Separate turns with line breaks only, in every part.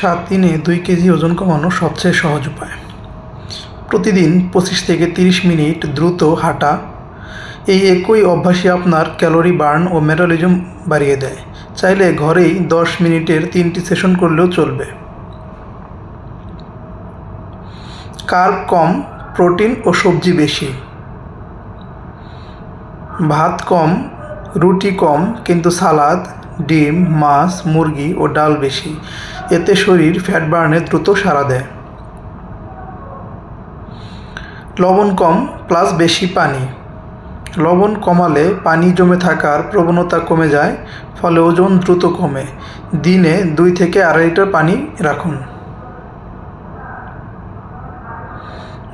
7 দিনে 2 কেজি ওজন কমানো সবচেয়ে সহজ উপায়। প্রতিদিন 25 থেকে 30 মিনিট দ্রুত হাঁটা। এই একই অভ্যাসই আপনার ক্যালোরি বার্ন ও মেটাবলিজম বাড়িয়ে দেয়। চাইলে ঘরেই 10 মিনিটের 3টি সেশন করলেও চলবে। কার্ব কম, প্রোটিন ও সবজি বেশি। ভাত কম, রুটি কম, কিন্তু সালাদ, ডিম, মাছ, মুরগি ও ডাল বেশি। এতে শরীর ফ্যাট বার্নে দ্রুত সাড়া দেয়। লবণ কম প্লাস বেশি পানি। লবণ কমালে পানি জমে থাকার প্রবণতা কমে যায়, ফলে ওজন দ্রুত কমে। দিনে 2 থেকে 2.5 লিটার পানি রাখুন।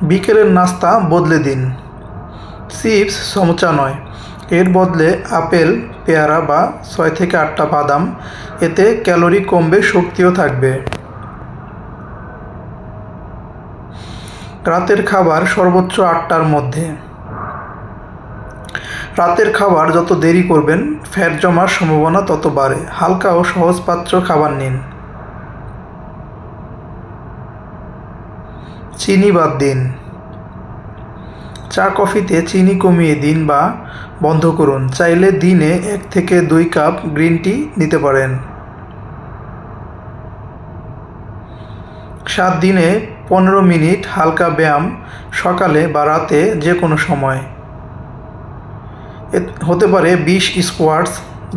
বিকেলের নাস্তা বদলে দিন। চিপস, সমোচা নয়, এর বদলে আপেল, পেয়ারা বা 6 থেকে 8টা বাদাম। এতে ক্যালোরি কমবে, শক্তিও থাকবে। রাতের খাবার সর্বোচ্চ 8টার মধ্যে। রাতের খাবার যত দেরি করবেন, ফ্যাট জমার সম্ভাবনা তত বাড়ে। হালকা ও সহজপাচ্য খাবার নিন। চিনি বাদ দিন। চা কফিতে চিনি কমিয়ে দিন বা বন্ধ করুন। চাইলে দিনে 1 থেকে 2 কাপ গ্রিন টি নিতে পারেন। 7 দিনে 15 মিনিট হালকা ব্যায়াম, সকালে বা রাতে যে কোনো সময়। হতে পারে 20 squats,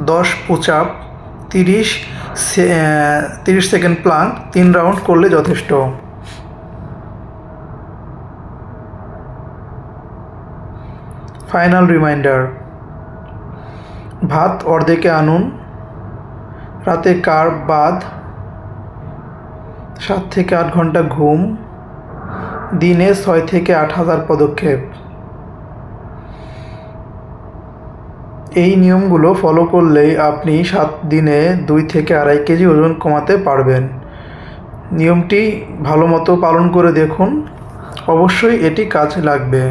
10 push up, 30 second Planck. 3 round করলে যথেষ্ট। ফাইনাল রিমাইন্ডার, ভাত অর্ধেকে আনুন। রাতে কার্ব বাদ। 7 থেকে 8 ঘন্টা ঘুম। দিনে 6 থেকে 8,000 পদক্ষেপ। এই নিয়মগুলো ফলো করলেই আপনি 7 দিনে 2 থেকে 2.5 কেজি ওজন কমাতে পারবেন। নিয়মটি ভালো মতো পালন করে দেখুন, অবশ্যই এটি কাজে লাগবে।